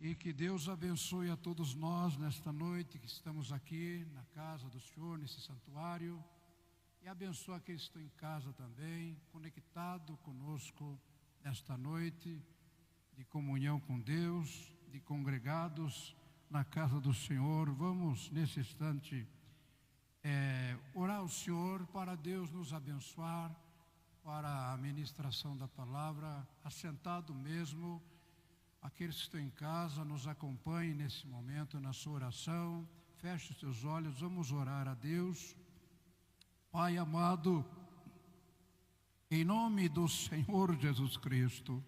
E que Deus abençoe a todos nós nesta noite que estamos aqui na casa do Senhor, nesse santuário. E abençoe aqueles que estão em casa também, conectado conosco nesta noite de comunhão com Deus, de congregados na casa do Senhor. Vamos, nesse instante, orar ao Senhor para Deus nos abençoar para a ministração da palavra, assentado mesmo. Aqueles que estão em casa, nos acompanhem nesse momento na sua oração. Feche os seus olhos, vamos orar a Deus. Pai amado, em nome do Senhor Jesus Cristo,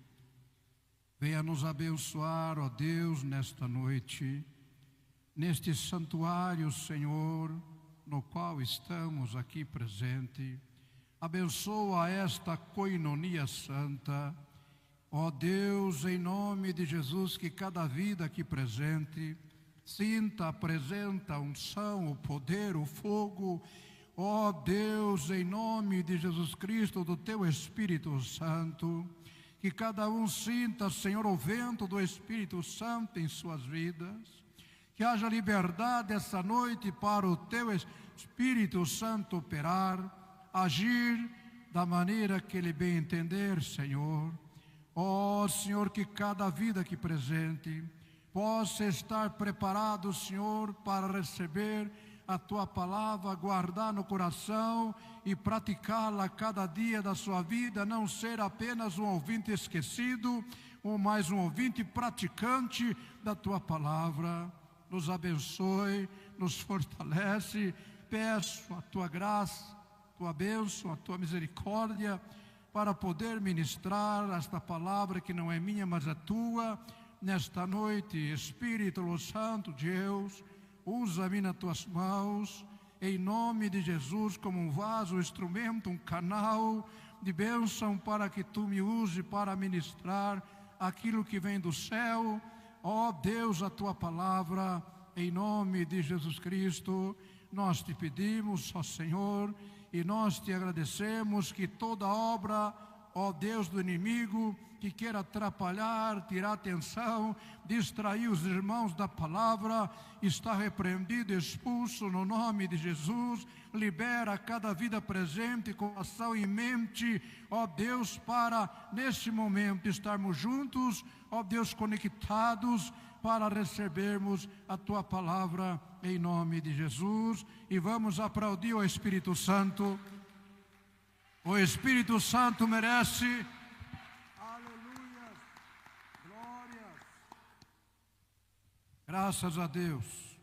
venha nos abençoar, ó Deus, nesta noite, neste santuário, Senhor, no qual estamos aqui presente. Abençoa esta coinonia santa. Ó Deus, em nome de Jesus, que cada vida aqui presente sinta, apresenta a unção, o poder, o fogo. Ó Deus, em nome de Jesus Cristo, do Teu Espírito Santo, que cada um sinta, Senhor, o vento do Espírito Santo em suas vidas. Que haja liberdade essa noite para o Teu Espírito Santo operar, agir da maneira que Ele bem entender, Senhor. Ó Senhor, que cada vida aqui presente possa estar preparado, Senhor, para receber a Tua palavra, guardar no coração e praticá-la cada dia da sua vida, não ser apenas um ouvinte esquecido, ou mais um ouvinte praticante da Tua palavra. Nos abençoe, nos fortalece. Peço a Tua graça, a Tua bênção, a Tua misericórdia, para poder ministrar esta palavra que não é minha, mas é Tua, nesta noite. Espírito Santo de Deus, usa-me nas Tuas mãos, em nome de Jesus, como um vaso, um instrumento, um canal de bênção, para que Tu me use para ministrar aquilo que vem do céu. Ó Deus, a Tua palavra, em nome de Jesus Cristo, nós Te pedimos, ó Senhor, e nós Te agradecemos que toda obra, ó Deus, do inimigo que queira atrapalhar, tirar atenção, distrair os irmãos da palavra, está repreendido, expulso no nome de Jesus. Libera cada vida presente, coração e mente, ó Deus, para nesse momento estarmos juntos, ó Deus, conectados, para recebermos a Tua palavra em nome de Jesus. E vamos aplaudir o Espírito Santo. O Espírito Santo merece. Aleluia, glórias. Graças a Deus.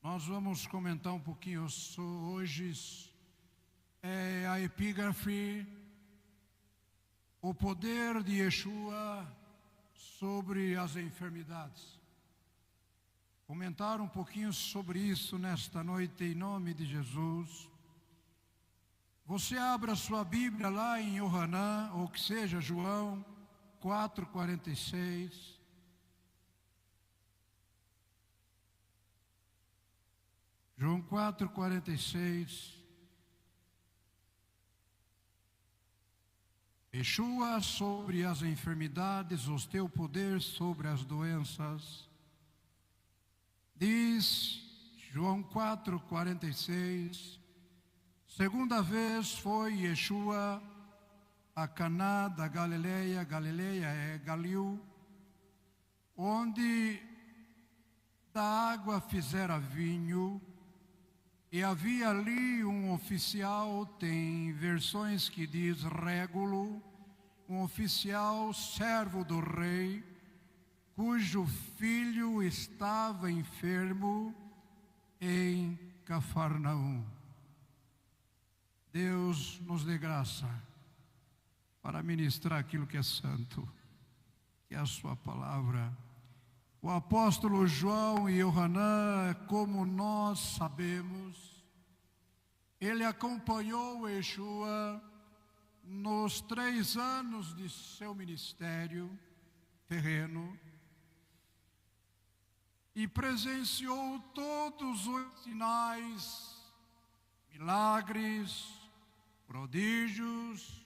Nós vamos comentar um pouquinho hoje a epígrafe, o poder de Yeshua sobre as enfermidades. Comentar um pouquinho sobre isso nesta noite em nome de Jesus. Você abra sua Bíblia lá em Yohanan, ou que seja João 4,46. João 4,46. Yeshua sobre as enfermidades, o Teu poder sobre as doenças. Diz João 4,46. Segunda vez foi Yeshua a Caná da Galileia, Galileia é Galil, onde da água fizera vinho, e havia ali um oficial, tem versões que diz régulo, um oficial servo do rei, cujo filho estava enfermo em Cafarnaum. Deus nos dê graça para ministrar aquilo que é santo, que é a sua palavra. O apóstolo João e Yohanan, como nós sabemos, ele acompanhou Yeshua nos 3 anos de seu ministério terreno e presenciou todos os sinais, milagres, prodígios,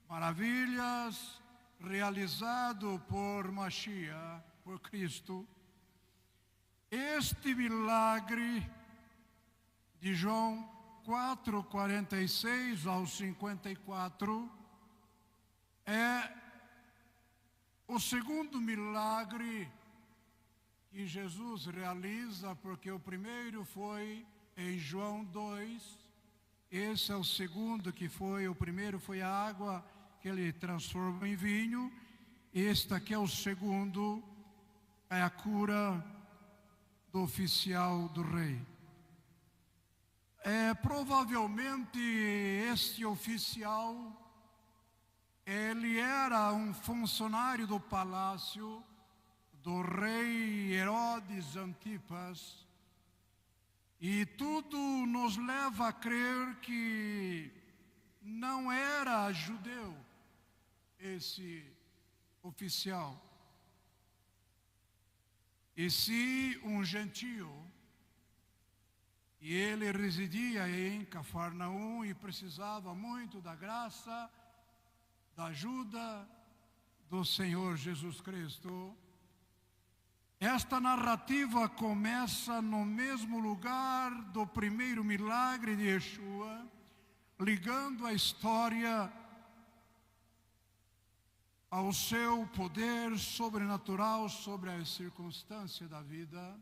maravilhas realizado por Mashiach, por Cristo. Este milagre de João 4, 46 ao 54 é o segundo milagre que Jesus realiza, porque o primeiro foi em João 2, esse é o segundo que foi, o primeiro foi a água que ele transforma em vinho, este aqui é o segundo, é a cura do oficial do rei. Provavelmente este oficial, ele era um funcionário do palácio do rei Herodes Antipas, e tudo nos leva a crer que não era judeu esse oficial, e sim um gentio. E ele residia em Cafarnaum e precisava muito da graça, da ajuda do Senhor Jesus Cristo. Esta narrativa começa no mesmo lugar do primeiro milagre de Yeshua, ligando a história ao seu poder sobrenatural sobre as circunstâncias da vida.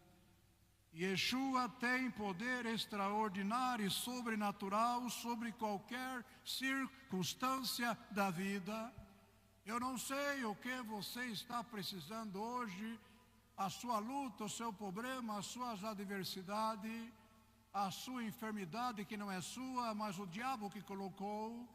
Yeshua tem poder extraordinário e sobrenatural sobre qualquer circunstância da vida. Eu não sei o que você está precisando hoje, a sua luta, o seu problema, as suas adversidades, a sua enfermidade que não é sua, mas o diabo que colocou.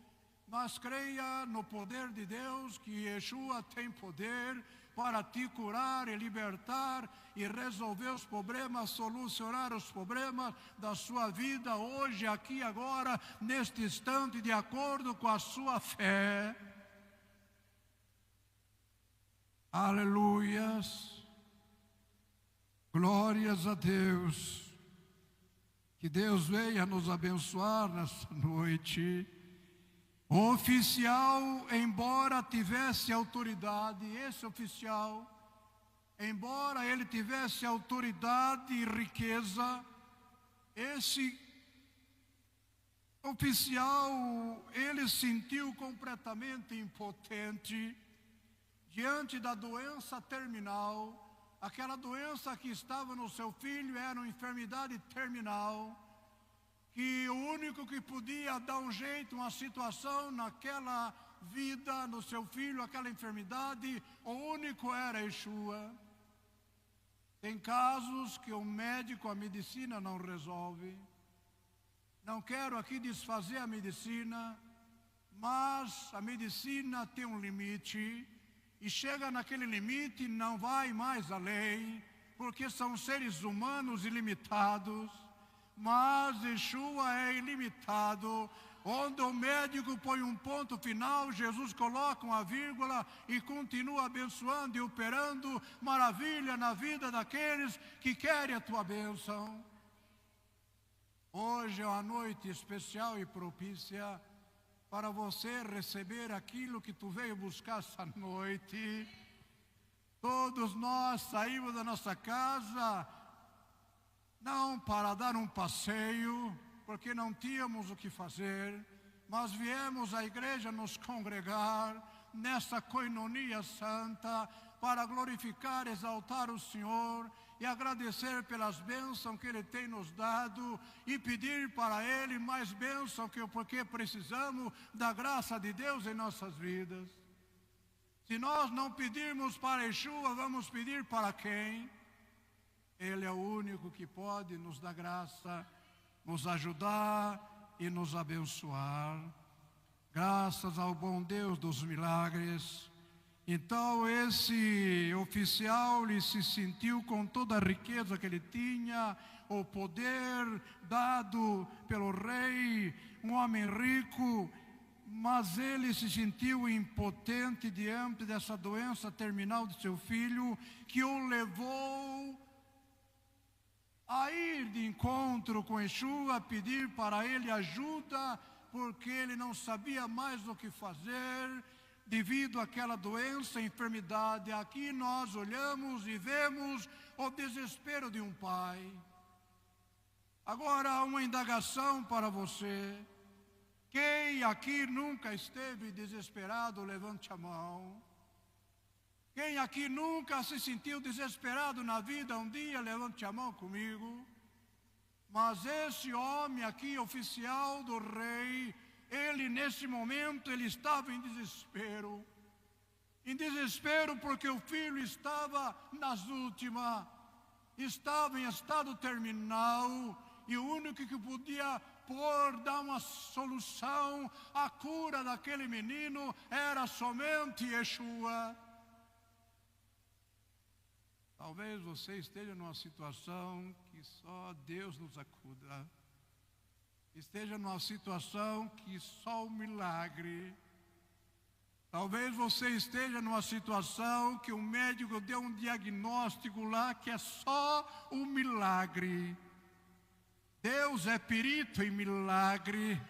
Mas creia no poder de Deus, que Yeshua tem poder para te curar e libertar e resolver os problemas, solucionar os problemas da sua vida hoje, aqui, agora, neste instante, de acordo com a sua fé. Aleluias. Glórias a Deus. Que Deus venha nos abençoar nessa noite. O oficial, embora tivesse autoridade, esse oficial, embora ele tivesse autoridade e riqueza, esse oficial, ele se sentiu completamente impotente diante da doença terminal. Aquela doença que estava no seu filho era uma enfermidade terminal, que o único que podia dar um jeito, uma situação naquela vida, no seu filho, aquela enfermidade, o único era Yeshua. Tem casos que o médico, a medicina não resolve. Não quero aqui desfazer a medicina, mas a medicina tem um limite, e chega naquele limite e não vai mais além, porque são seres humanos ilimitados. Mas Yeshua é ilimitado. Onde o médico põe um ponto final, Jesus coloca uma vírgula e continua abençoando e operando maravilha na vida daqueles que querem a tua bênção. Hoje é uma noite especial e propícia para você receber aquilo que tu veio buscar essa noite. Todos nós saímos da nossa casa não para dar um passeio, porque não tínhamos o que fazer, mas viemos à igreja nos congregar nessa coinonia santa para glorificar, exaltar o Senhor e agradecer pelas bênçãos que Ele tem nos dado e pedir para Ele mais bênçãos, porque precisamos da graça de Deus em nossas vidas. Se nós não pedirmos para Yeshua, vamos pedir para quem? Ele é o único que pode nos dar graça, nos ajudar e nos abençoar. Graças ao bom Deus dos milagres. Então esse oficial, ele se sentiu com toda a riqueza que ele tinha, o poder dado pelo rei, um homem rico, mas ele se sentiu impotente diante dessa doença terminal de seu filho, que o levou a ir de encontro com Yeshua, a pedir para ele ajuda, porque ele não sabia mais o que fazer, devido àquela doença, enfermidade. Aqui nós olhamos e vemos o desespero de um pai. Agora, uma indagação para você. Quem aqui nunca esteve desesperado, levante a mão. Quem aqui nunca se sentiu desesperado na vida um dia, levante a mão comigo. Mas esse homem aqui, oficial do rei, ele nesse momento, ele estava em desespero. Em desespero porque o filho estava nas últimas, estava em estado terminal, e o único que podia dar uma solução à cura daquele menino era somente Yeshua. Talvez você esteja numa situação que só Deus nos acuda. Esteja numa situação que só o milagre. Talvez você esteja numa situação que o médico deu um diagnóstico lá que é só o milagre. Deus é perito em milagre.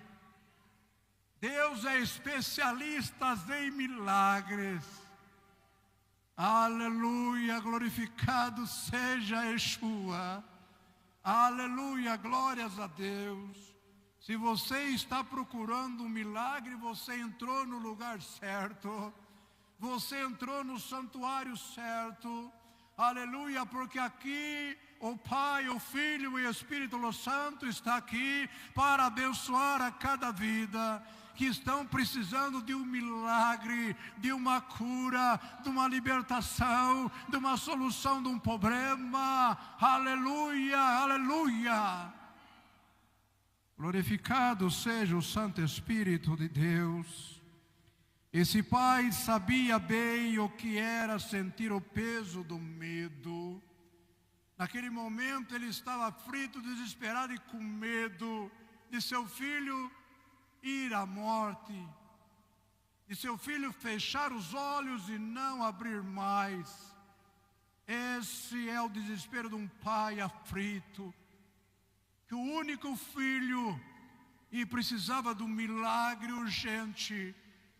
Deus é especialista em milagres. Aleluia, glorificado seja Yeshua. Aleluia, glórias a Deus. Se você está procurando um milagre, você entrou no lugar certo. Você entrou no santuário certo. Aleluia, porque aqui o Pai, o Filho e o Espírito Santo está aqui para abençoar a cada vida que estão precisando de um milagre, de uma cura, de uma libertação, de uma solução de um problema. Aleluia, aleluia. Glorificado seja o Santo Espírito de Deus. Esse pai sabia bem o que era sentir o peso do medo. Naquele momento ele estava aflito, desesperado e com medo de seu filho ir à morte, de seu filho fechar os olhos e não abrir mais. Esse é o desespero de um pai aflito, que o único filho e precisava de um milagre urgente.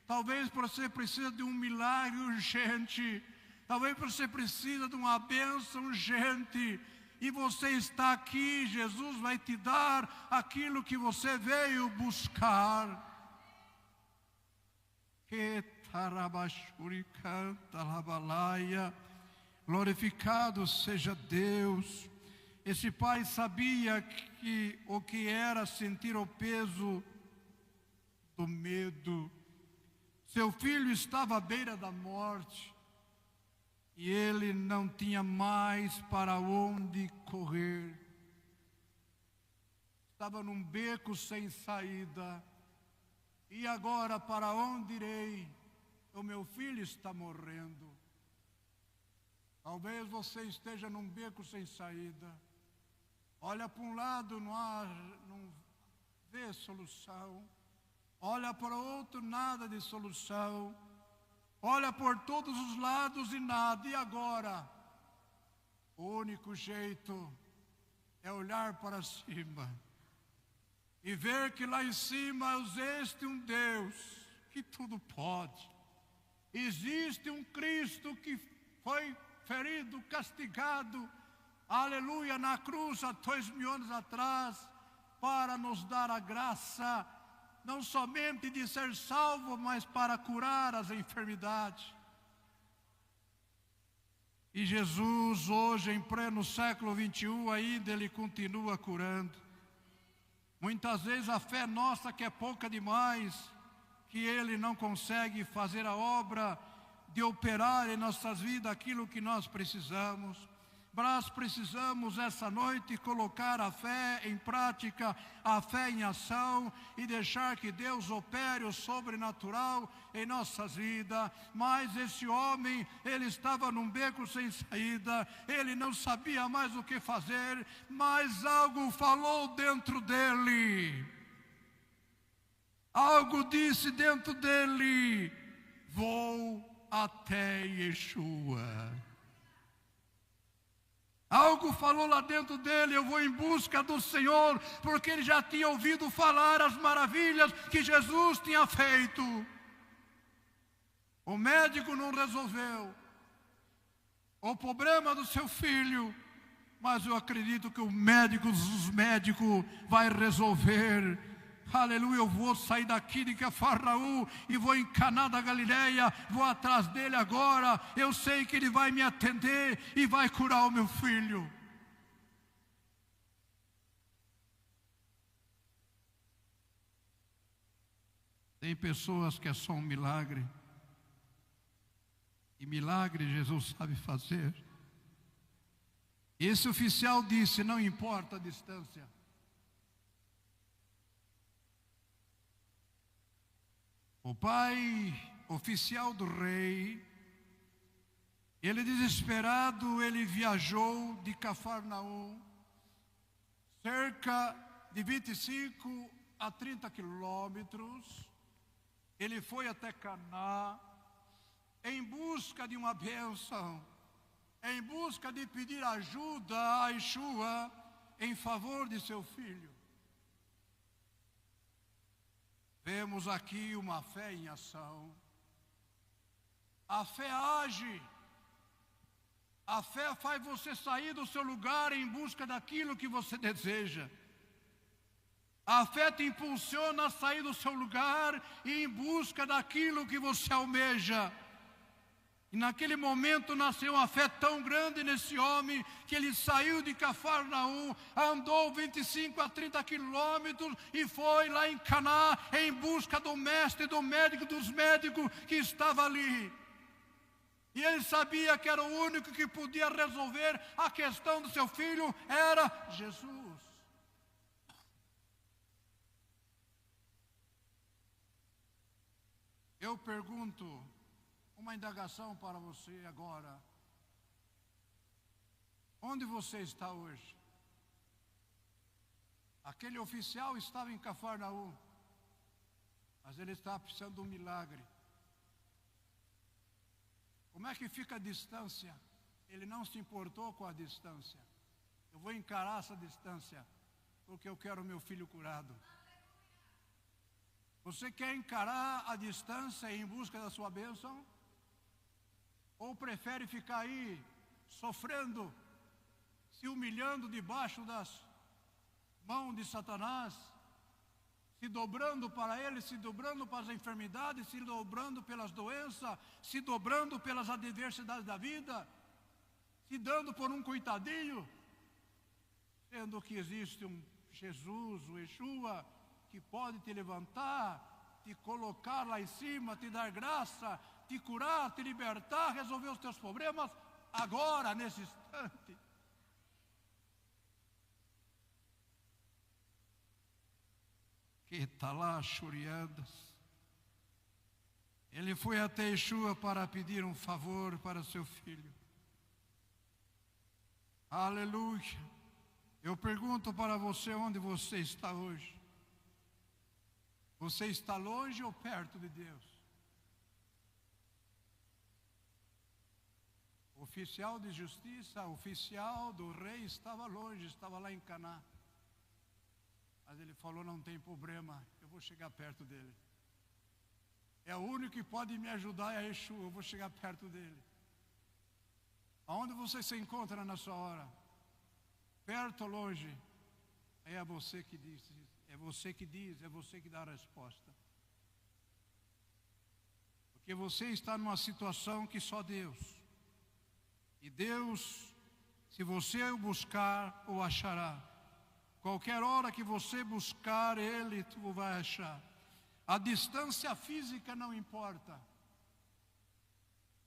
Talvez você precise de um milagre urgente. Talvez você precise de uma bênção urgente. E você está aqui, Jesus vai te dar aquilo que você veio buscar. Que tarabashuri canta labalaia. Glorificado seja Deus. Esse pai sabia o que era sentir o peso do medo. Seu filho estava à beira da morte e ele não tinha mais para onde correr. Estava num beco sem saída. E agora, para onde irei? O meu filho está morrendo. Talvez você esteja num beco sem saída. Olha para um lado, não vê solução. Olha para o outro, nada de solução. Olha por todos os lados e nada. E agora? O único jeito é olhar para cima e ver que lá em cima existe um Deus que tudo pode. Existe um Cristo que foi ferido, castigado, aleluia, na cruz há 2000 anos atrás, para nos dar a graça, não somente de ser salvo, mas para curar as enfermidades. E Jesus hoje, em pleno século 21, ainda Ele continua curando. Muitas vezes a fé nossa que é pouca demais, que Ele não consegue fazer a obra de operar em nossas vidas aquilo que nós precisamos. Nós precisamos essa noite colocar a fé em prática, a fé em ação e deixar que Deus opere o sobrenatural em nossas vidas. Mas esse homem, ele estava num beco sem saída, ele não sabia mais o que fazer, mas algo falou dentro dele. Algo disse dentro dele: vou até Yeshua. Algo falou lá dentro dele: eu vou em busca do Senhor, porque ele já tinha ouvido falar as maravilhas que Jesus tinha feito. O médico não resolveu o problema do seu filho, mas eu acredito que o médico dos médicos vai resolver. Aleluia, eu vou sair daqui de Cafarnaum e vou em Caná da Galileia, vou atrás dele agora. Eu sei que ele vai me atender e vai curar o meu filho. Tem pessoas que é só um milagre. E milagre Jesus sabe fazer. Esse oficial disse: não importa a distância. O pai oficial do rei, ele desesperado, ele viajou de Cafarnaum, cerca de 25 a 30 quilômetros. Ele foi até Caná, em busca de uma bênção, em busca de pedir ajuda a Yeshua em favor de seu filho. Vemos aqui uma fé em ação. A fé age. A fé faz você sair do seu lugar em busca daquilo que você deseja. A fé te impulsiona a sair do seu lugar e em busca daquilo que você almeja. E naquele momento nasceu uma fé tão grande nesse homem, que ele saiu de Cafarnaum, andou 25 a 30 quilômetros e foi lá em Caná, em busca do mestre, do médico dos médicos que estava ali. E ele sabia que era o único que podia resolver a questão do seu filho, era Jesus. Eu pergunto, uma indagação para você agora. Onde você está hoje? Aquele oficial estava em Cafarnaum, mas ele está precisando de um milagre. Como é que fica a distância? Ele não se importou com a distância. Eu vou encarar essa distância, porque eu quero meu filho curado. Você quer encarar a distância em busca da sua bênção? Ou prefere ficar aí, sofrendo, se humilhando debaixo das mãos de Satanás, se dobrando para ele, se dobrando para as enfermidades, se dobrando pelas doenças, se dobrando pelas adversidades da vida, se dando por um coitadinho, sendo que existe um Jesus, o Yeshua, que pode te levantar, te colocar lá em cima, te dar graça, te curar, te libertar, resolver os teus problemas agora, nesse instante. Que está lá churiadas. Ele foi até Yeshua para pedir um favor para seu filho. Aleluia. Eu pergunto para você, onde você está hoje? Você está longe ou perto de Deus? O oficial de justiça, o oficial do rei estava longe, estava lá em Caná. Mas ele falou: não tem problema, eu vou chegar perto dele. É o único que pode me ajudar, é Yeshua, eu vou chegar perto dele. Aonde você se encontra nessa hora? Perto ou longe? É você que diz, é você que diz, é você que dá a resposta. Porque você está numa situação que só Deus. E Deus, se você o buscar, o achará. Qualquer hora que você buscar Ele, tu vai achar. A distância física não importa.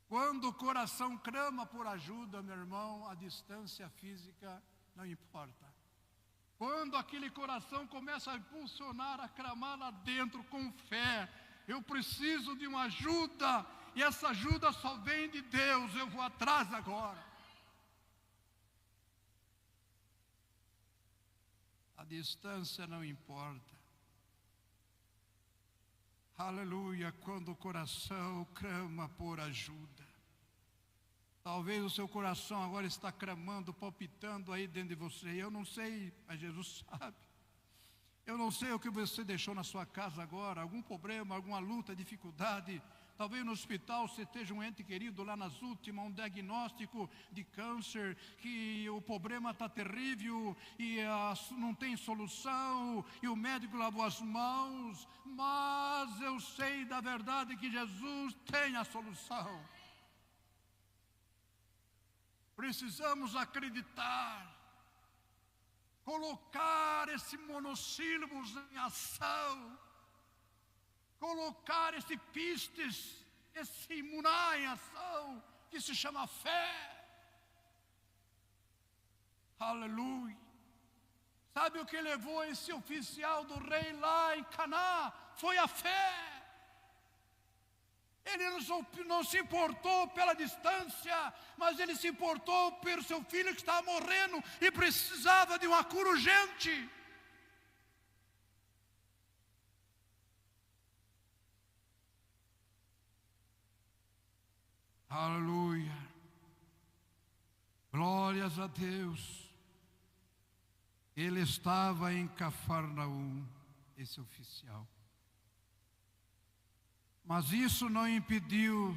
Quando o coração clama por ajuda, meu irmão, a distância física não importa. Quando aquele coração começa a impulsionar, a clamar lá dentro com fé, eu preciso de uma ajuda, e essa ajuda só vem de Deus, eu vou atrás agora. A distância não importa. Aleluia, quando o coração clama por ajuda. Talvez o seu coração agora está clamando, palpitando aí dentro de você. Eu não sei, mas Jesus sabe. Eu não sei o que você deixou na sua casa agora, algum problema, alguma luta, dificuldade. Talvez no hospital você esteja um ente querido lá nas últimas, um diagnóstico de câncer, que o problema está terrível e não tem solução, e o médico lavou as mãos, mas eu sei da verdade que Jesus tem a solução. Precisamos acreditar, colocar esse monossílabo em ação, colocar esse pistes, esse imuná em ação, que se chama fé. Aleluia. Sabe o que levou esse oficial do rei lá em Caná? Foi a fé. Ele não se importou pela distância, mas ele se importou pelo seu filho que estava morrendo e precisava de uma cura urgente. Aleluia. Glórias a Deus. Ele estava em Cafarnaum, esse oficial. Mas isso não impediu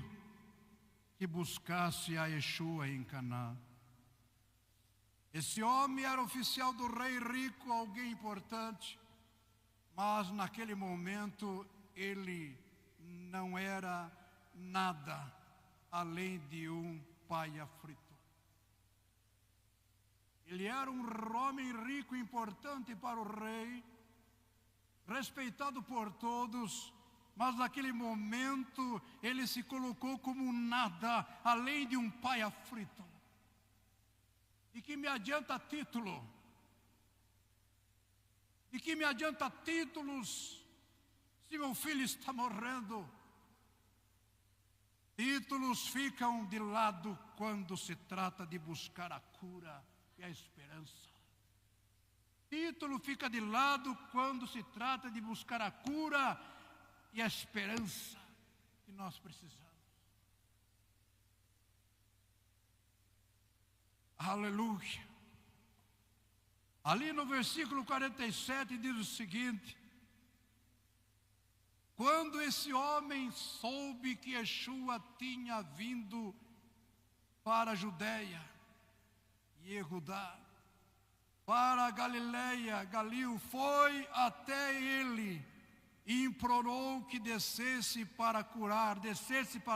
que buscasse a Yeshua em Canaã. Esse homem era oficial do rei rico, alguém importante, mas naquele momento ele não era nada além de um paia frito. Ele era um homem rico, importante para o rei, respeitado por todos, mas naquele momento ele se colocou como nada além de um paia frito. E que me adianta título? E que me adianta títulos se meu filho está morrendo? Títulos ficam de lado quando se trata de buscar a cura e a esperança. Título fica de lado quando se trata de buscar a cura e a esperança que nós precisamos. Aleluia. Ali no versículo 47 diz o seguinte: quando esse homem soube que Yeshua tinha vindo para a Judeia e Judá, para a Galileia, Galil, foi até ele e implorou que descesse para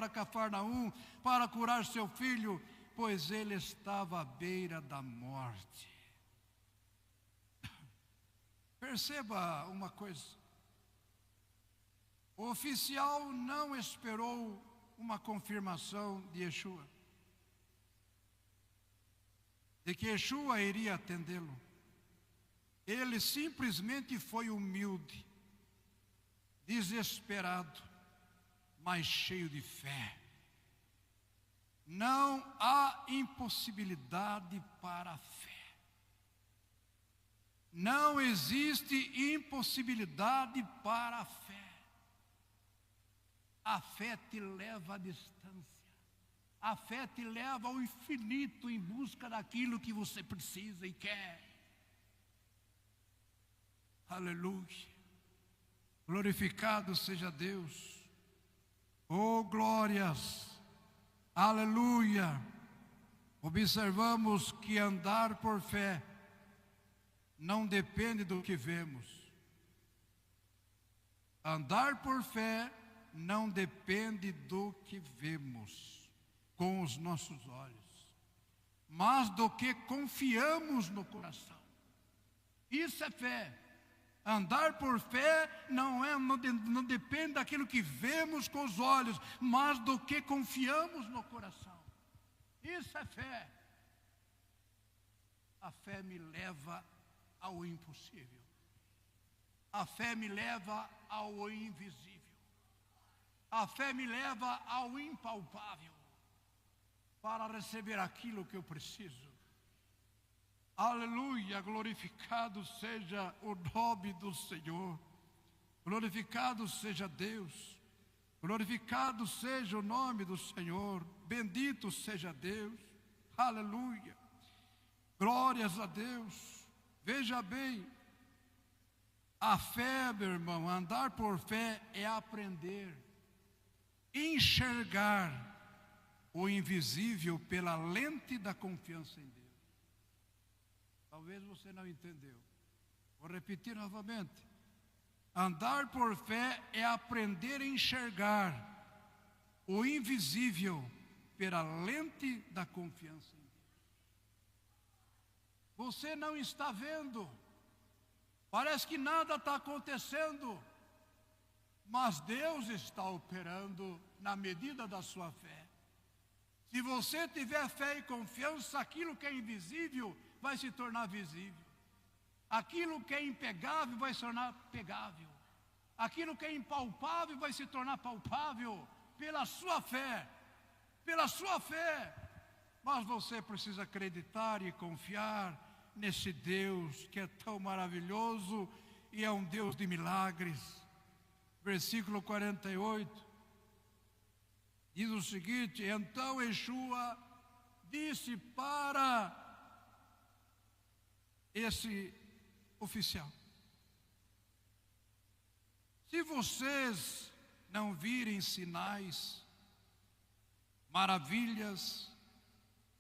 Cafarnaum, para curar seu filho, pois ele estava à beira da morte. Perceba uma coisa: o oficial não esperou uma confirmação de Yeshua, de que Yeshua iria atendê-lo. Ele simplesmente foi humilde, desesperado, mas cheio de fé. Não há impossibilidade para a fé. Não existe impossibilidade para a fé. A fé te leva à distância. A fé te leva ao infinito em busca daquilo que você precisa e quer. Aleluia. Glorificado seja Deus. Oh, glórias. Aleluia. Observamos que andar por fé não depende do que vemos. Andar por fé não depende do que vemos com os nossos olhos, mas do que confiamos no coração. Isso é fé. Andar por fé não depende daquilo que vemos com os olhos, mas do que confiamos no coração. Isso é fé. A fé me leva ao impossível. A fé me leva ao invisível. A fé me leva ao impalpável, para receber aquilo que eu preciso. Aleluia, glorificado seja o nome do Senhor, glorificado seja Deus, glorificado seja o nome do Senhor, bendito seja Deus, aleluia, glórias a Deus. Veja bem, a fé, meu irmão, andar por fé é aprender, enxergar o invisível pela lente da confiança em Deus. Talvez você não entendeu. Vou repetir novamente. Andar por fé é aprender a enxergar o invisível pela lente da confiança em Deus. Você não está vendo, parece que nada está acontecendo, mas Deus está operando na medida da sua fé. Se você tiver fé e confiança, aquilo que é invisível vai se tornar visível. Aquilo que é impegável vai se tornar pegável. Aquilo que é impalpável vai se tornar palpável pela sua fé. Pela sua fé. Mas você precisa acreditar e confiar nesse Deus que é tão maravilhoso e é um Deus de milagres. Versículo 48 diz o seguinte: então Yeshua disse para esse oficial: se vocês não virem sinais, maravilhas,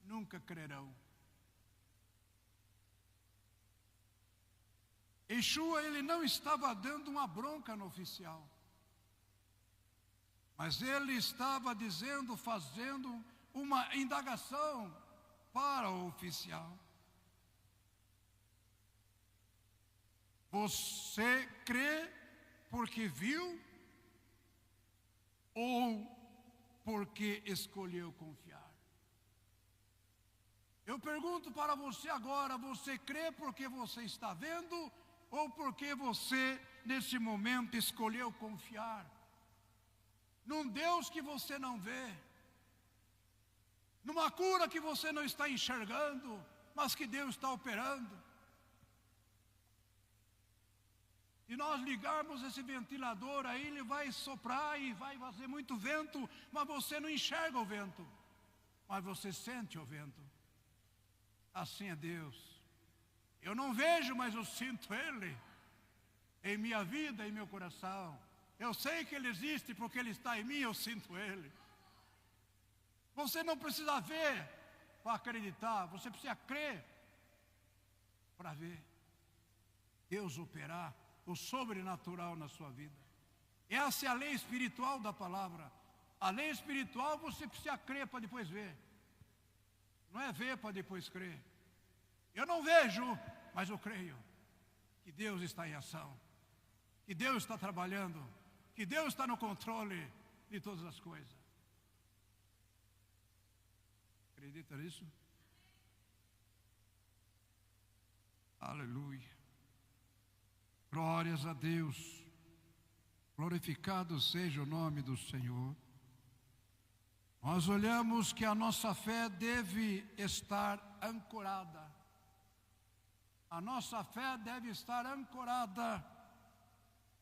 nunca crerão. Yeshua, ele não estava dando uma bronca no oficial, mas ele estava dizendo, fazendo uma indagação para o oficial. Você crê porque viu ou porque escolheu confiar? Eu pergunto para você agora: você crê porque você está vendo ou porque você nesse momento escolheu confiar num Deus que você não vê, numa cura que você não está enxergando, mas que Deus está operando? E nós ligarmos esse ventilador aí, ele vai soprar e vai fazer muito vento, mas você não enxerga o vento, mas você sente o vento. Assim é Deus. Eu não vejo, mas eu sinto Ele em minha vida, em meu coração. Eu sei que Ele existe porque Ele está em mim, eu sinto Ele. Você não precisa ver para acreditar, você precisa crer para ver Deus operar o sobrenatural na sua vida. Essa é a lei espiritual da palavra. A lei espiritual você precisa crer para depois ver. Não é ver para depois crer. Eu não vejo, mas eu creio que Deus está em ação, que Deus está trabalhando, que Deus está no controle de todas as coisas. Acredita nisso? Aleluia. Glórias a Deus. Glorificado seja o nome do Senhor. Nós olhamos que a nossa fé deve estar ancorada. A nossa fé deve estar ancorada,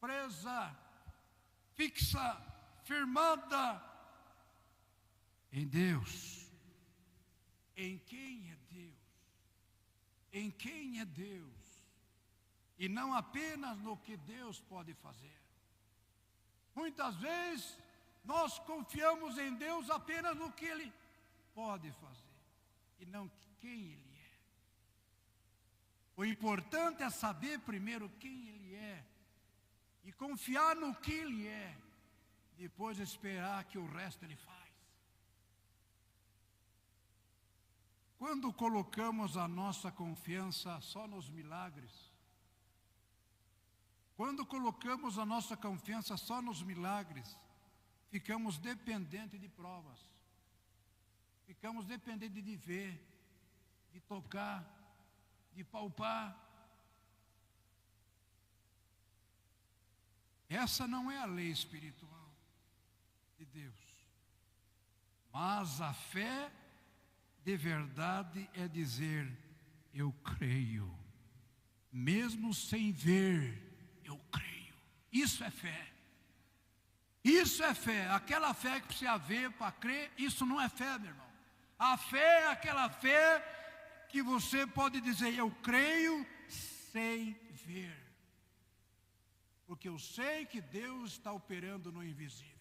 presa, fixa, firmada em Deus. Em quem é Deus? Em quem é Deus? E não apenas no que Deus pode fazer. Muitas vezes nós confiamos em Deus apenas no que Ele pode fazer e não quem Ele é. O importante é saber primeiro quem Ele é e confiar no que Ele é, depois esperar que o resto Ele faz. Quando colocamos a nossa confiança só nos milagres, quando colocamos a nossa confiança só nos milagres, ficamos dependentes de provas, ficamos dependentes de ver, de tocar, de palpar. Essa não é a lei espiritual de Deus. Mas a fé de verdade é dizer: eu creio, mesmo sem ver, eu creio. Isso é fé. Isso é fé. Aquela fé que precisa ver para crer, isso não é fé, meu irmão. A fé é aquela fé que você pode dizer: eu creio sem ver, porque eu sei que Deus está operando no invisível.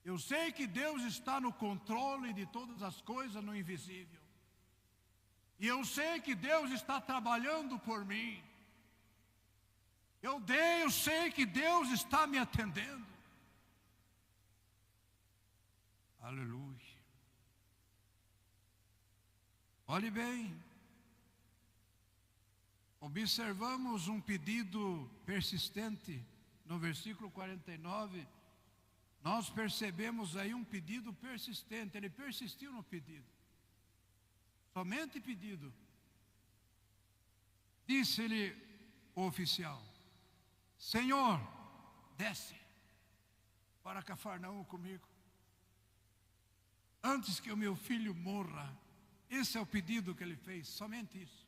Eu sei que Deus está no controle de todas as coisas no invisível. E eu sei que Deus está trabalhando por mim. Eu sei que Deus está me atendendo. Aleluia. Olhe bem. Observamos um pedido persistente no versículo 49. Nós percebemos aí um pedido persistente. Ele persistiu no pedido. Somente pedido. Disse-lhe o oficial: Senhor, desce para Cafarnaum comigo, antes que o meu filho morra. Esse é o pedido que ele fez, somente isso.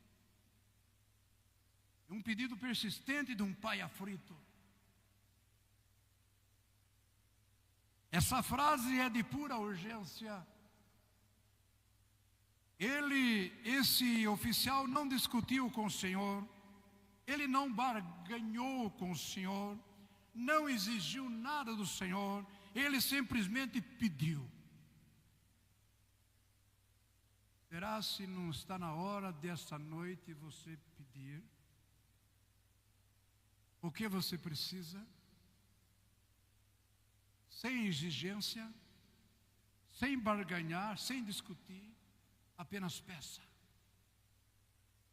Um pedido persistente de um pai aflito. Essa frase é de pura urgência. Esse oficial não discutiu com o Senhor, ele não barganhou com o Senhor, não exigiu nada do Senhor, ele simplesmente pediu. Será se não está na hora dessa noite você pedir o que você precisa? Sem exigência, sem barganhar, sem discutir, apenas peça.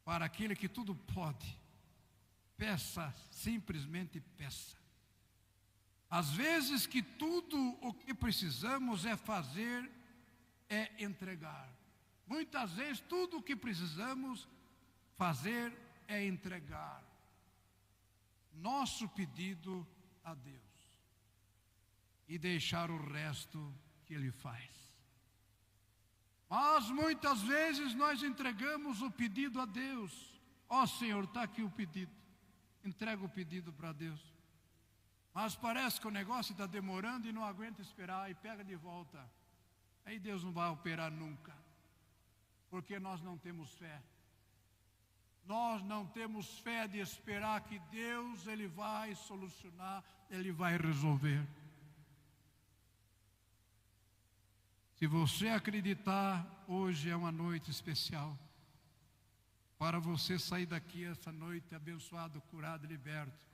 Para aquele que tudo pode, peça, simplesmente peça. Às vezes que tudo o que precisamos é fazer, é entregar. Muitas vezes tudo o que precisamos fazer é entregar nosso pedido a Deus e deixar o resto que Ele faz. Mas muitas vezes nós entregamos o pedido a Deus. Ó Senhor, está aqui o pedido. Entrega o pedido para Deus. Mas parece que o negócio está demorando e não aguenta esperar e pega de volta. Aí Deus não vai operar nunca. Porque nós não temos fé. Nós não temos fé de esperar que Deus, Ele vai solucionar, Ele vai resolver. Se você acreditar, hoje é uma noite especial. Para você sair daqui essa noite abençoado, curado, liberto.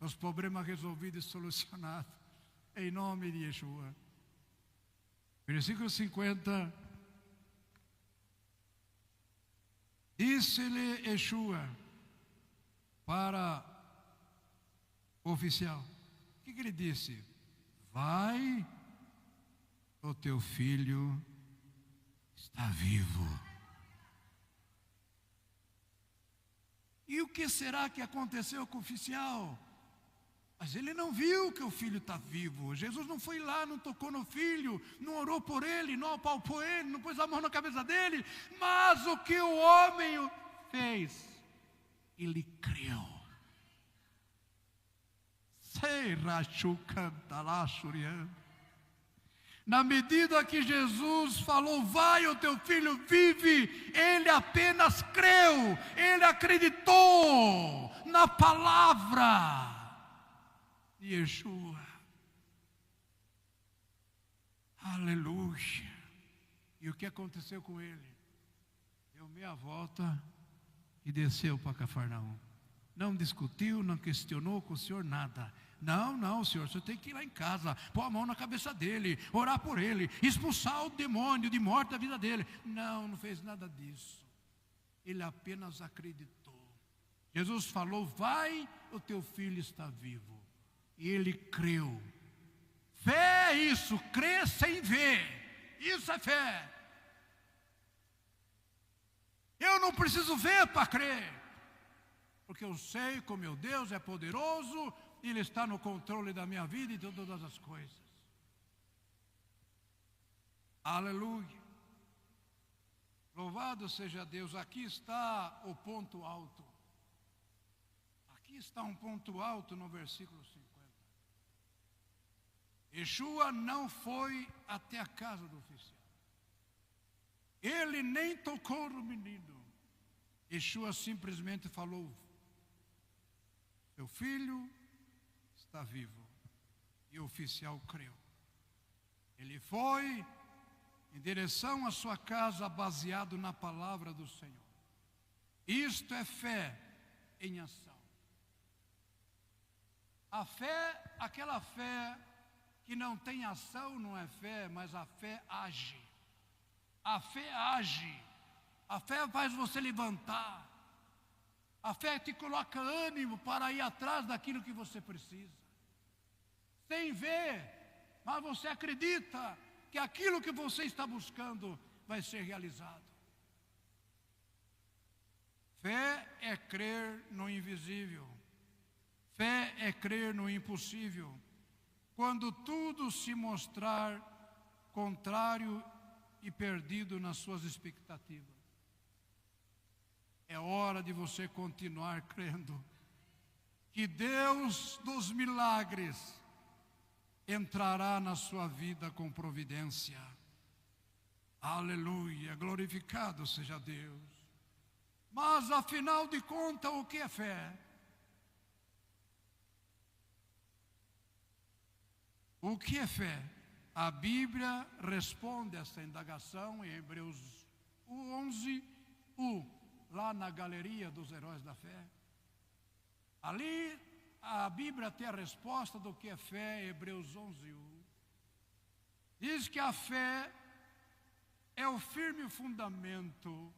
Os problemas resolvidos e solucionados. Em nome de Yeshua. Versículo 50. Disse-lhe Yeshua para o oficial. O que ele disse? Vai, o teu filho está vivo. E o que será que aconteceu com o oficial? Mas ele não viu que o filho está vivo. Jesus não foi lá, não tocou no filho, não orou por ele, não apalpou ele, não pôs a mão na cabeça dele. Mas o que o homem fez? Ele creu. Na medida que Jesus falou, vai, o teu filho vive, ele apenas creu, ele acreditou na palavra de Yeshua. Aleluia. E o que aconteceu com ele? Deu meia volta e desceu para Cafarnaum. Não discutiu, não questionou com o Senhor nada. Não, Senhor, você tem que ir lá em casa, pôr a mão na cabeça dele, orar por ele, expulsar o demônio de morte da vida dele. Não fez nada disso. Ele apenas acreditou. Jesus falou, vai, o teu filho está vivo. E ele creu. Fé é isso, crer sem ver. Isso é fé. Eu não preciso ver para crer. Porque eu sei que o meu Deus é poderoso, Ele está no controle da minha vida e de todas as coisas. Aleluia. Louvado seja Deus. Aqui está o ponto alto. Aqui está um ponto alto no versículo 50. Yeshua não foi até a casa do oficial. Ele nem tocou no menino. Yeshua simplesmente falou, seu filho está vivo. E o oficial creu. Ele foi em direção à sua casa baseado na palavra do Senhor. Isto é fé em ação. A fé, aquela fé que não tem ação não é fé, mas a fé age. A fé age. A fé faz você levantar. A fé te coloca ânimo para ir atrás daquilo que você precisa. Sem ver, mas você acredita que aquilo que você está buscando vai ser realizado. Fé é crer no invisível. Fé é crer no impossível. Quando tudo se mostrar contrário e perdido nas suas expectativas. É hora de você continuar crendo que Deus dos milagres entrará na sua vida com providência. Aleluia, glorificado seja Deus. Mas afinal de contas, o que é fé? O que é fé? A Bíblia responde essa indagação em Hebreus 11, lá na galeria dos heróis da fé. Ali a Bíblia tem a resposta do que é fé, Hebreus 11, 1. Diz que a fé é o firme fundamento,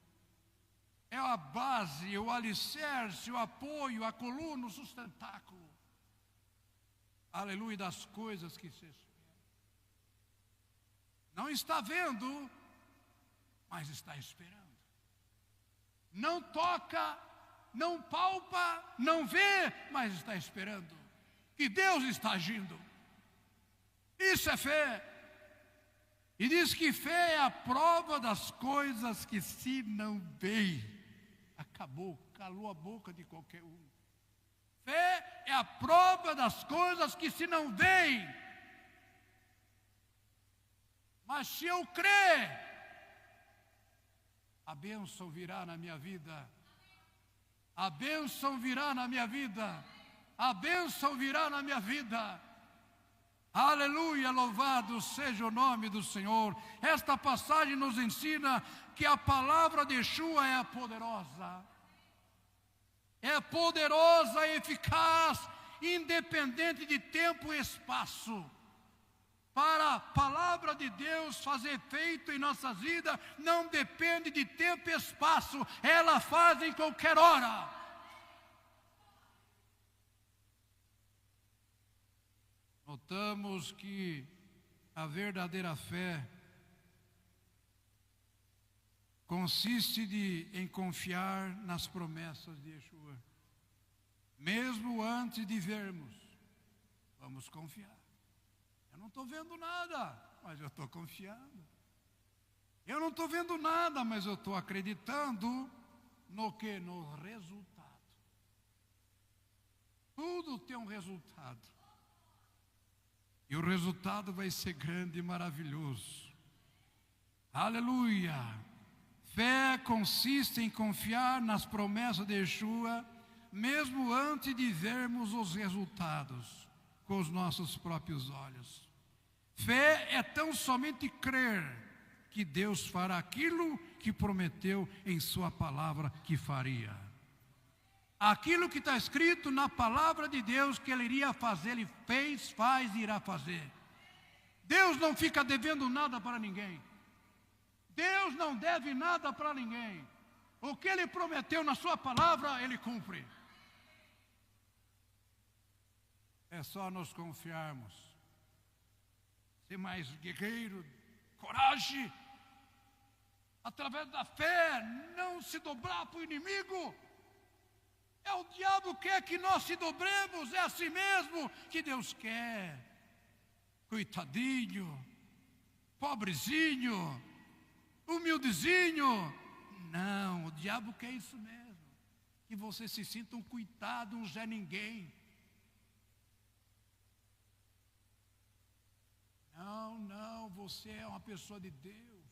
é a base, o alicerce, o apoio, a coluna, o sustentáculo. Aleluia, das coisas que se esperam. Não está vendo, mas está esperando. Não toca, não palpa, não vê, mas está esperando. Que Deus está agindo. Isso é fé. E diz que fé é a prova das coisas que se não veem. Acabou, calou a boca de qualquer um. Fé é a prova das coisas que se não veem. Mas se eu crer, a bênção virá na minha vida. A bênção virá na minha vida. A bênção virá na minha vida. Aleluia, louvado seja o nome do Senhor. Esta passagem nos ensina que a palavra de Yeshua é poderosa. É poderosa, eficaz, independente de tempo e espaço. Para a palavra de Deus fazer efeito em nossas vidas, não depende de tempo e espaço, ela faz em qualquer hora. Notamos que a verdadeira fé consiste em confiar nas promessas de Yeshua. Mesmo antes de vermos, vamos confiar. Eu não estou vendo nada, mas eu estou confiando. Eu não estou vendo nada, mas eu estou acreditando no que? No resultado. Tudo tem um resultado. E o resultado vai ser grande e maravilhoso. Aleluia! Fé consiste em confiar nas promessas de Yeshua, mesmo antes de vermos os resultados com os nossos próprios olhos. Fé é tão somente crer que Deus fará aquilo que prometeu em sua palavra que faria. Aquilo que está escrito na palavra de Deus que Ele iria fazer, Ele fez, faz e irá fazer. Deus não fica devendo nada para ninguém. Deus não deve nada para ninguém. O que Ele prometeu na sua palavra, Ele cumpre. É só nos confiarmos. Ser mais guerreiro, coragem. Através da fé, não se dobrar para o inimigo. É o diabo que quer que nós se dobremos, é assim mesmo que Deus quer. Coitadinho, pobrezinho, humildezinho. Não, o diabo quer isso mesmo. Que você se sinta um coitado, um Zé Ninguém. Não, você é uma pessoa de Deus.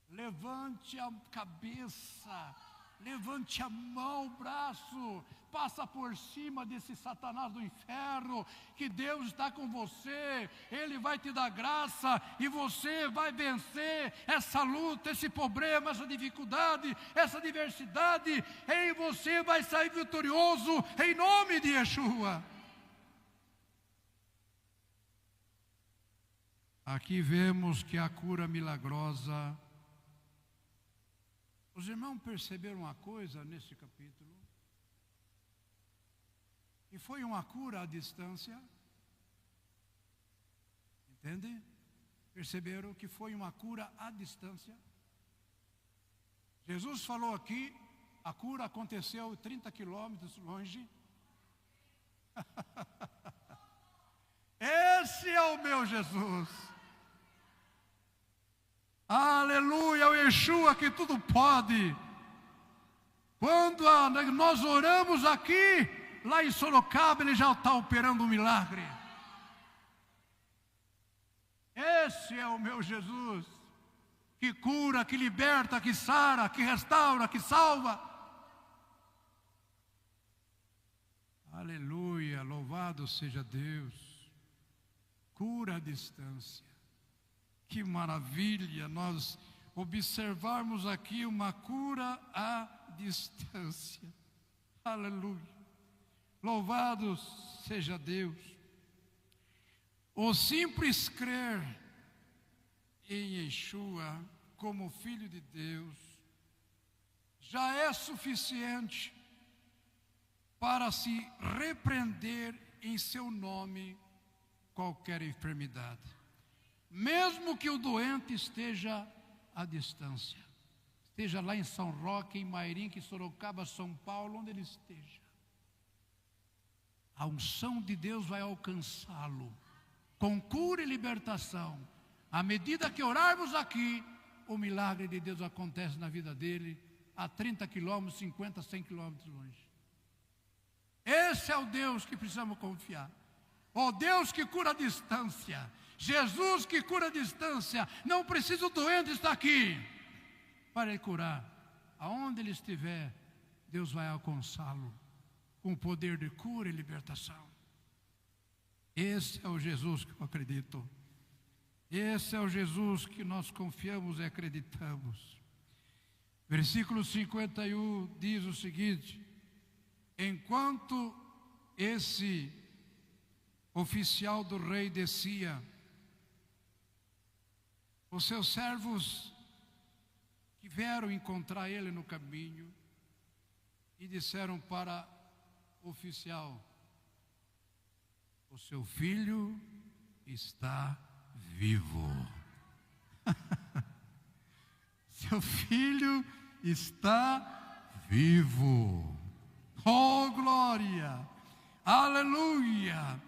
Levante a cabeça, Levante a mão, o braço, passa por cima desse Satanás do inferno, que Deus está com você, Ele vai te dar graça, e você vai vencer essa luta, esse problema, essa dificuldade, essa adversidade, e você vai sair vitorioso, em nome de Yeshua. Aqui vemos que a cura milagrosa. Os irmãos perceberam uma coisa nesse capítulo? Que foi uma cura à distância. Entende? Perceberam que foi uma cura à distância? Jesus falou aqui, a cura aconteceu 30 quilômetros longe. Esse é o meu Jesus. Aleluia, o Yeshua que tudo pode. Quando nós oramos aqui, lá em Sorocaba, Ele já está operando um milagre. Esse é o meu Jesus, que cura, que liberta, que sara, que restaura, que salva. Aleluia, louvado seja Deus. Cura à distância. Que maravilha nós observarmos aqui uma cura à distância. Aleluia. Louvado seja Deus. O simples crer em Yeshua como Filho de Deus já é suficiente para se repreender em seu nome qualquer enfermidade. Mesmo que o doente esteja à distância, esteja lá em São Roque, em Mairinque, Sorocaba, São Paulo, onde ele esteja, a unção de Deus vai alcançá-lo, com cura e libertação. À medida que orarmos aqui, o milagre de Deus acontece na vida dele, a 30 quilômetros, 50, 100 quilômetros longe. Esse é o Deus que precisamos confiar. O Deus que cura a distância. Jesus que cura a distância. Não precisa o doente estar aqui para ele curar. Aonde ele estiver, Deus vai alcançá-lo com o poder de cura e libertação. Esse é o Jesus que eu acredito. Esse é o Jesus que nós confiamos e acreditamos. Versículo 51 diz o seguinte: enquanto esse oficial do rei descia, os seus servos que vieram encontrar ele no caminho e disseram para o oficial: o seu filho está vivo. Seu filho está vivo. Oh, glória! Aleluia!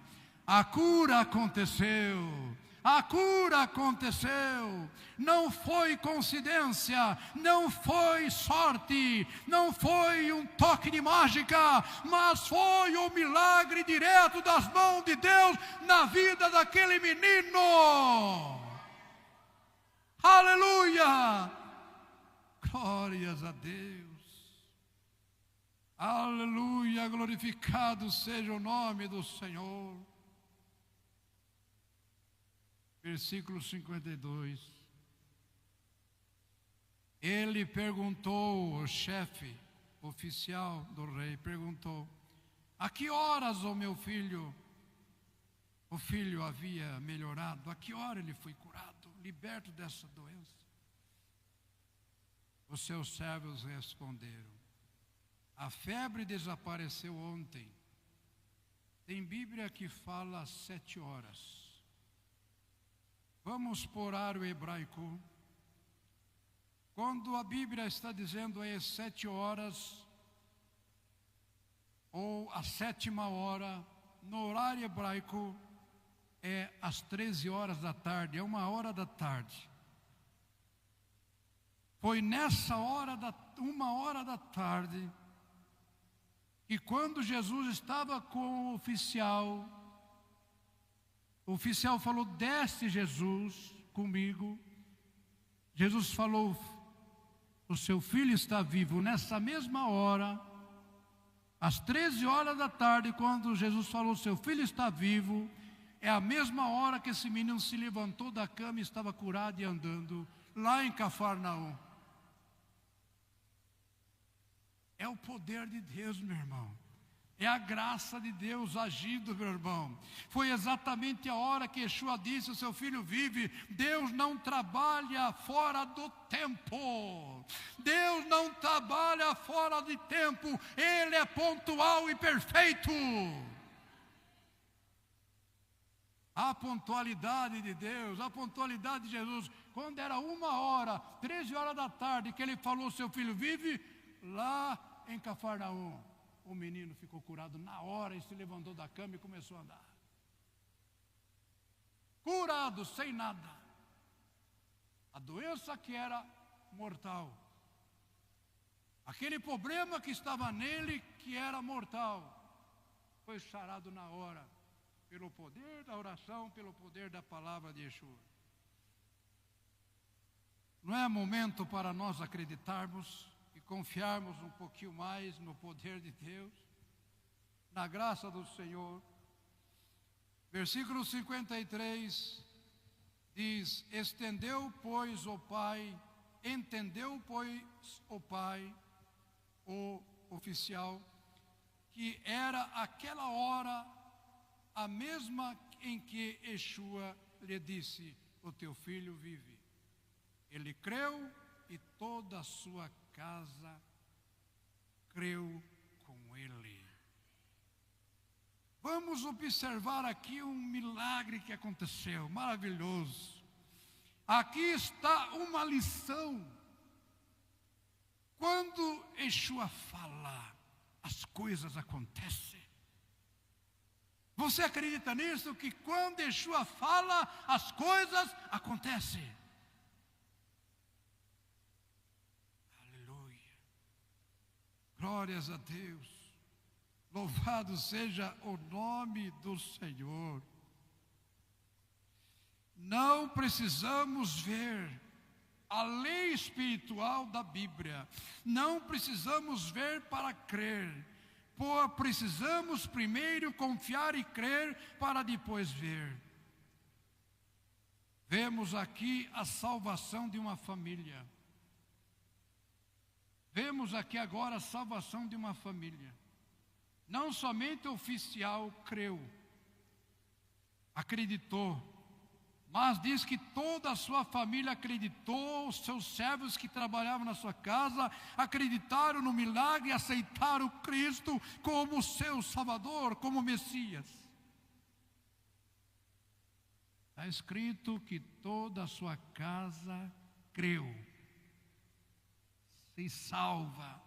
A cura aconteceu. A cura aconteceu. Não foi coincidência, não foi sorte, não foi um toque de mágica, mas foi um milagre direto das mãos de Deus na vida daquele menino. Aleluia! Glórias a Deus. Aleluia, glorificado seja o nome do Senhor. Versículo 52. Ele perguntou, o chefe oficial do rei perguntou: a que horas o meu filho, o filho havia melhorado? A que hora ele foi curado, liberto dessa doença? Os seus servos responderam: a febre desapareceu ontem. Tem Bíblia que fala 7 horas. Vamos porar o hebraico. Quando a Bíblia está dizendo às 7 horas, ou a 7ª hora, no horário hebraico é às 13 horas da tarde, é 1h da tarde. Foi nessa hora, 1h da tarde, que quando Jesus estava com o oficial falou: desce, Jesus, comigo. Jesus falou: o seu filho está vivo. Nessa mesma hora, às 13 horas da tarde, quando Jesus falou, seu filho está vivo, é a mesma hora que esse menino se levantou da cama e estava curado e andando, lá em Cafarnaum. É o poder de Deus, meu irmão. É a graça de Deus agindo, meu irmão. Foi exatamente a hora que Yeshua disse, o seu filho vive. Deus não trabalha fora do tempo. Deus não trabalha fora de tempo. Ele é pontual e perfeito. A pontualidade de Deus, a pontualidade de Jesus. Quando era 1h, 13 horas da tarde, que ele falou, seu filho vive, lá em Cafarnaum. O menino ficou curado na hora e se levantou da cama e começou a andar. Curado, sem nada. A doença que era mortal. Aquele problema que estava nele, que era mortal, foi sarado na hora. Pelo poder da oração, pelo poder da palavra de Yeshua. Não é momento para nós acreditarmos e confiarmos um pouquinho mais no poder de Deus, na graça do Senhor. Versículo 53 diz, entendeu, pois, o Pai, o oficial, que era aquela hora a mesma em que Yeshua lhe disse, o teu filho vive. Ele creu e toda a sua casa creu com ele. Vamos observar aqui um milagre que aconteceu, maravilhoso. Aqui está uma lição. Quando Yeshua fala, as coisas acontecem. Você acredita nisso? Que quando Yeshua fala, as coisas acontecem. Glórias a Deus, louvado seja o nome do Senhor. Não precisamos ver a lei espiritual da Bíblia, não precisamos ver para crer, precisamos primeiro confiar e crer para depois ver. Vemos aqui a salvação de uma família. Vemos aqui agora a salvação de uma família. Não somente o oficial creu, acreditou, mas diz que toda a sua família acreditou, os seus servos que trabalhavam na sua casa acreditaram no milagre e aceitaram Cristo como seu Salvador, como Messias. Está escrito que toda a sua casa creu. Se salva.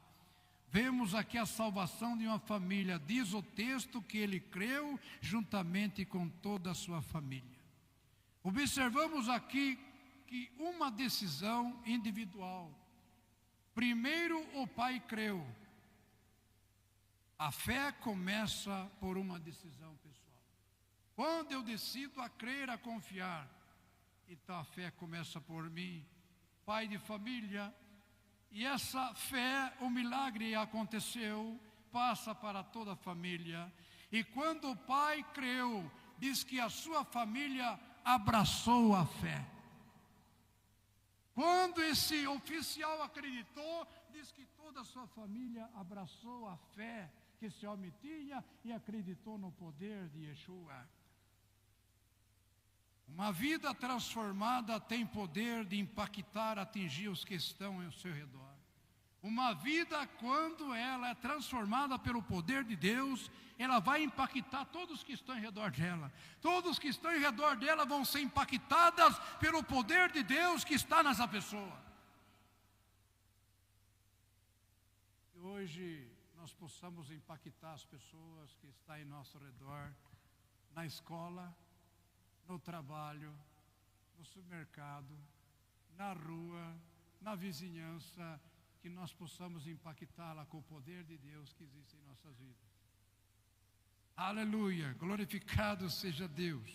Vemos aqui a salvação de uma família. Diz o texto que ele creu juntamente com toda a sua família. Observamos aqui que uma decisão individual. Primeiro o pai creu. A fé começa por uma decisão pessoal. Quando eu decido a crer, a confiar, então a fé começa por mim, pai de família. E essa fé, o milagre aconteceu, passa para toda a família. E quando o pai creu, diz que a sua família abraçou a fé. Quando esse oficial acreditou, diz que toda a sua família abraçou a fé que esse homem tinha e acreditou no poder de Yeshua. Uma vida transformada tem poder de impactar, atingir os que estão ao seu redor. Uma vida, quando ela é transformada pelo poder de Deus, ela vai impactar todos que estão em redor dela. Todos que estão em redor dela vão ser impactadas pelo poder de Deus que está nessa pessoa. Que hoje nós possamos impactar as pessoas que estão em nosso redor, na escola, no trabalho, no supermercado, na rua, na vizinhança, que nós possamos impactá-la com o poder de Deus que existe em nossas vidas. Aleluia, glorificado seja Deus.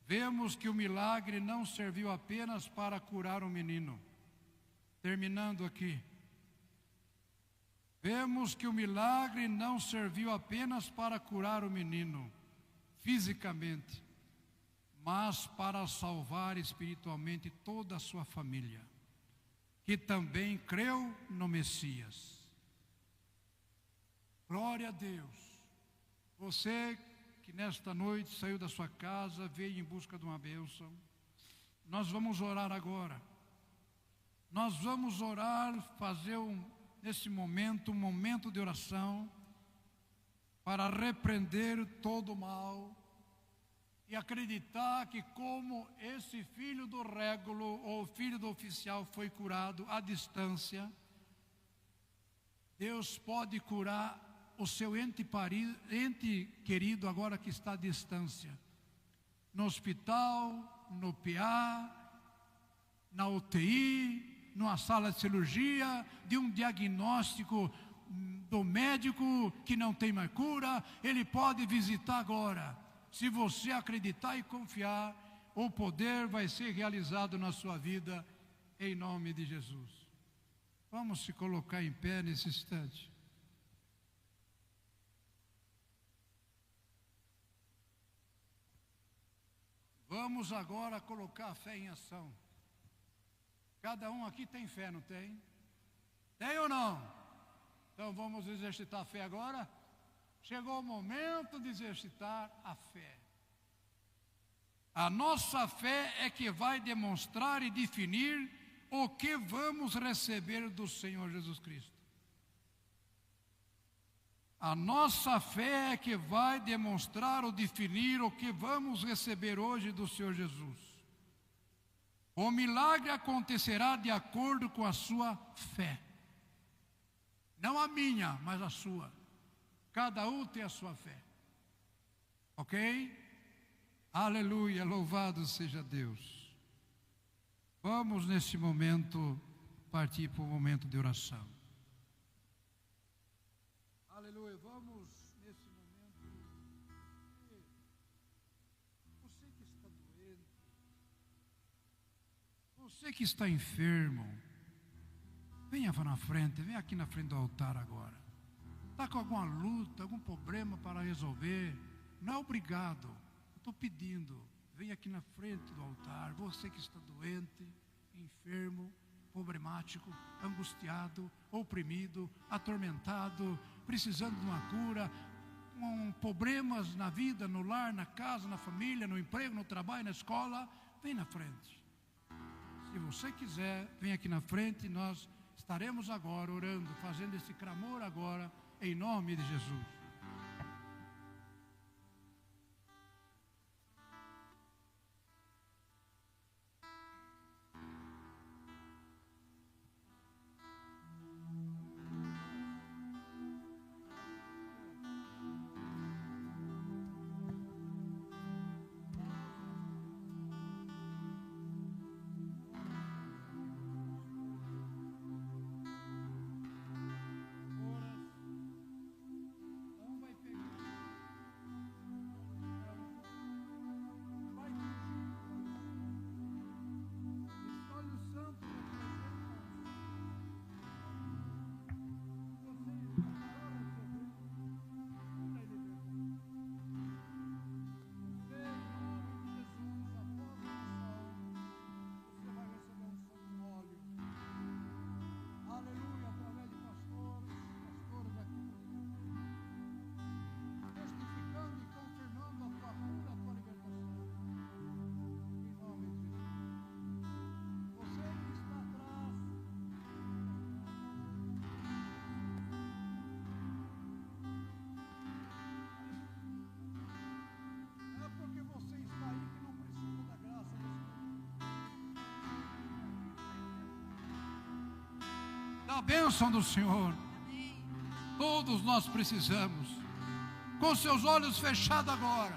Vemos que o milagre não serviu apenas para curar o menino. Terminando aqui, vemos que o milagre não serviu apenas para curar o menino fisicamente, mas para salvar espiritualmente toda a sua família, que também creu no Messias. Glória a Deus. Você que nesta noite saiu da sua casa, veio em busca de uma bênção, nós vamos orar agora. Nós vamos orar, fazer nesse momento, um momento de oração, para repreender todo o mal, e acreditar que como esse filho do régulo, ou filho do oficial foi curado à distância, Deus pode curar o seu ente querido agora que está à distância, no hospital, no PA, na UTI, numa sala de cirurgia, de um diagnóstico do médico que não tem mais cura, ele pode visitar agora. Se você acreditar e confiar, o poder vai ser realizado na sua vida, em nome de Jesus. Vamos se colocar em pé nesse instante. Vamos agora colocar a fé em ação. Cada um aqui tem fé, não tem? Tem ou não? Então vamos exercitar a fé agora? Chegou o momento de exercitar a fé. A nossa fé é que vai demonstrar e definir o que vamos receber do Senhor Jesus Cristo. A nossa fé é que vai demonstrar ou definir o que vamos receber hoje do Senhor Jesus. O milagre acontecerá de acordo com a sua fé. Não a minha, mas a sua. Cada um tem a sua fé. Ok? Aleluia, louvado seja Deus. Vamos nesse momento partir para o momento de oração. Aleluia, vamos nesse momento. Você que está doente, você que está enfermo, venha na frente, venha aqui na frente do altar agora. Está com alguma luta, algum problema para resolver? Não é obrigado, estou pedindo. Venha aqui na frente do altar. Você que está doente, enfermo, problemático, angustiado, oprimido, atormentado, precisando de uma cura, com problemas na vida, no lar, na casa, na família, no emprego, no trabalho, na escola, vem na frente. Se você quiser, vem aqui na frente e nós estaremos agora orando, fazendo esse clamor agora, em nome de Jesus. A bênção do Senhor. Todos nós precisamos. Com seus olhos fechados agora.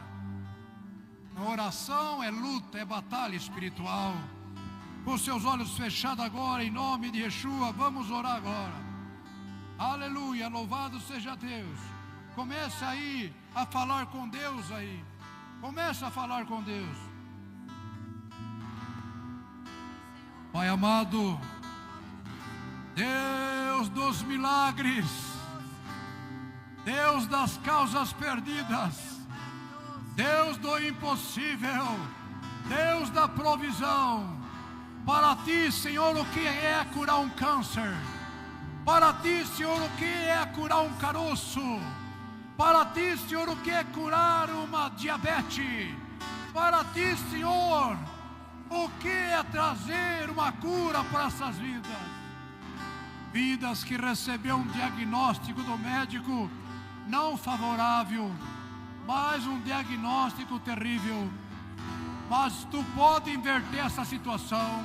A oração é luta, é batalha espiritual. Com seus olhos fechados agora, em nome de Yeshua, vamos orar agora. Aleluia, louvado seja Deus. Comece aí a falar com Deus aí. Comece a falar com Deus. Pai amado, Deus dos milagres, Deus das causas perdidas, Deus do impossível, Deus da provisão. Para ti, Senhor, o que é curar um câncer? Para ti, Senhor, o que é curar um caroço? Para ti, Senhor, o que é curar uma diabetes? Para ti, Senhor, o que é trazer uma cura para essas vidas? Vidas que recebeu um diagnóstico do médico não favorável, mas um diagnóstico terrível. Mas tu pode inverter essa situação.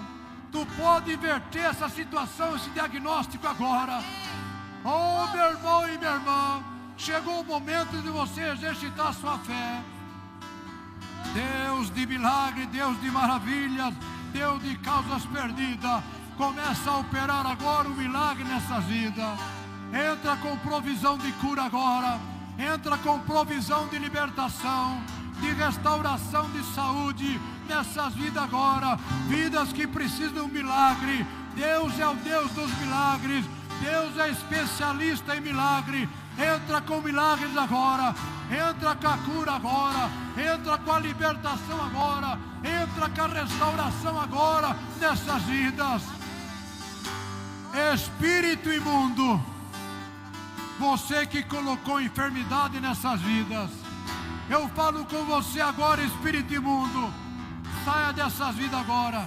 Tu pode inverter essa situação, esse diagnóstico agora. Oh, meu irmão e minha irmã, chegou o momento de você exercitar sua fé. Deus de milagre, Deus de maravilhas, Deus de causas perdidas, começa a operar agora o milagre nessa vida. Entra com provisão de cura agora. Entra com provisão de libertação, de restauração de saúde nessas vidas agora. Vidas que precisam de um milagre. Deus é o Deus dos milagres. Deus é especialista em milagre. Entra com milagres agora. Entra com a cura agora. Entra com a libertação agora. Entra com a restauração agora nessas vidas. Espírito imundo, você que colocou enfermidade nessas vidas, eu falo com você agora, espírito imundo. Saia dessas vidas agora.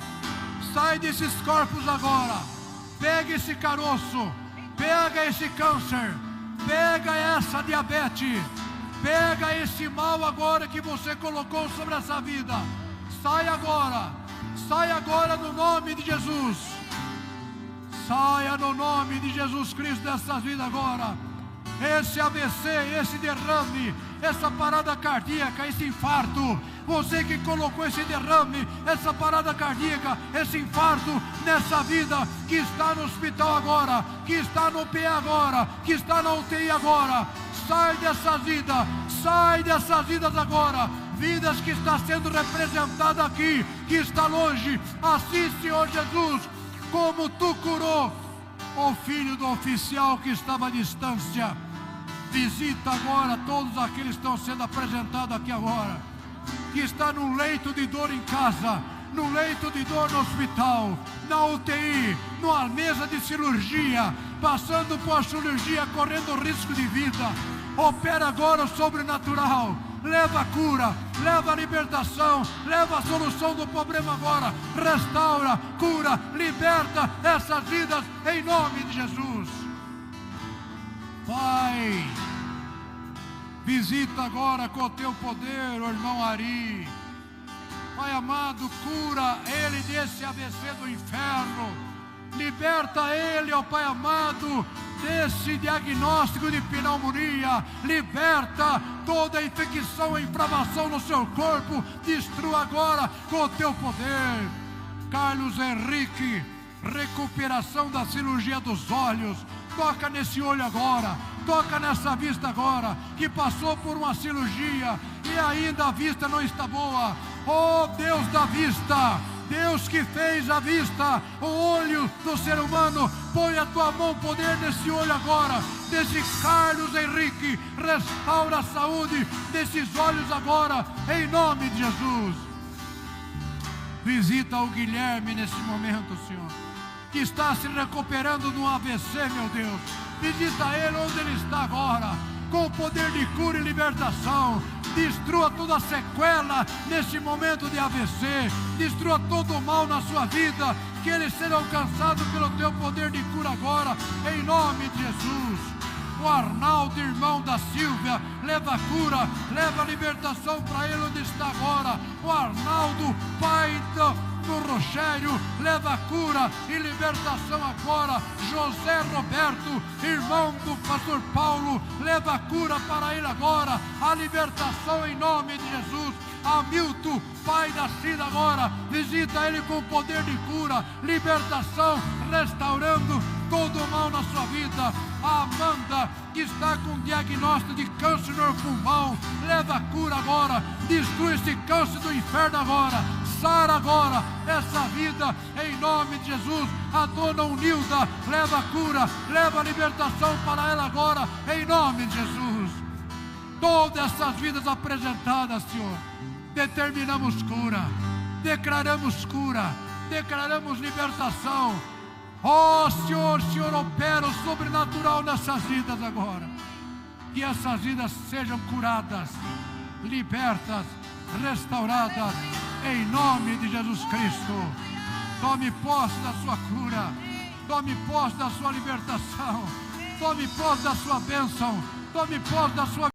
Sai desses corpos agora. Pega esse caroço. Pega esse câncer. Pega essa diabetes. Pega esse mal agora que você colocou sobre essa vida. Sai agora. Sai agora no nome de Jesus. Saia no nome de Jesus Cristo dessas vidas agora. Esse AVC, esse derrame, essa parada cardíaca, esse infarto, você que colocou esse derrame, essa parada cardíaca, esse infarto nessa vida, que está no hospital agora, que está no PA agora, que está na UTI agora, sai dessas vidas agora, vidas que está sendo representada aqui, que está longe. Assim, Senhor Jesus, como tu curou o filho do oficial que estava à distância, visita agora todos aqueles que estão sendo apresentados aqui agora, que está no leito de dor em casa, no leito de dor no hospital, na UTI, numa mesa de cirurgia, passando por a cirurgia, correndo risco de vida. Opera agora o sobrenatural, leva a cura, leva a libertação, leva a solução do problema agora, restaura, cura, liberta essas vidas em nome de Jesus. Pai, visita agora com o teu poder o irmão Ari. Pai amado, cura ele desse AVC do inferno. Liberta ele, ó Pai amado, desse diagnóstico de pneumonia. Liberta toda a infecção e inflamação no seu corpo. Destrua agora com o teu poder. Carlos Henrique, recuperação da cirurgia dos olhos. Toca nesse olho agora, toca nessa vista agora, que passou por uma cirurgia e ainda a vista não está boa. Oh Deus da vista, Deus que fez a vista, o olho do ser humano, põe a tua mão poder nesse olho agora, desse Carlos Henrique, restaura a saúde desses olhos agora, em nome de Jesus. Visita o Guilherme nesse momento, Senhor, que está se recuperando no AVC, meu Deus. Visita ele onde ele está agora, com o poder de cura e libertação. Destrua toda a sequela nesse momento de AVC. Destrua todo o mal na sua vida, que ele seja alcançado pelo teu poder de cura agora, em nome de Jesus. O Arnaldo, irmão da Silvia, leva a cura, leva a libertação para ele onde está agora. O Arnaldo, pai do Rogério, leva a cura e libertação agora. José Roberto, irmão do pastor Paulo, leva a cura para ele agora, a libertação em nome de Jesus. Hamilton, pai da Cida agora, visita ele com poder de cura, libertação, restaurando todo o mal na sua vida. A Amanda, que está com diagnóstico de câncer no pulmão, leva a cura agora, destrui esse câncer do inferno agora, alcançar agora essa vida, em nome de Jesus. A dona Unilda, leva a cura, leva a libertação para ela agora, em nome de Jesus. Todas essas vidas apresentadas, Senhor, determinamos cura, declaramos libertação. Ó Senhor, Senhor opera o sobrenatural nessas vidas agora. Que essas vidas sejam curadas, libertas, restauradas, em nome de Jesus Cristo. Tome posse da sua cura, tome posse da sua libertação, tome posse da sua bênção, tome posse da sua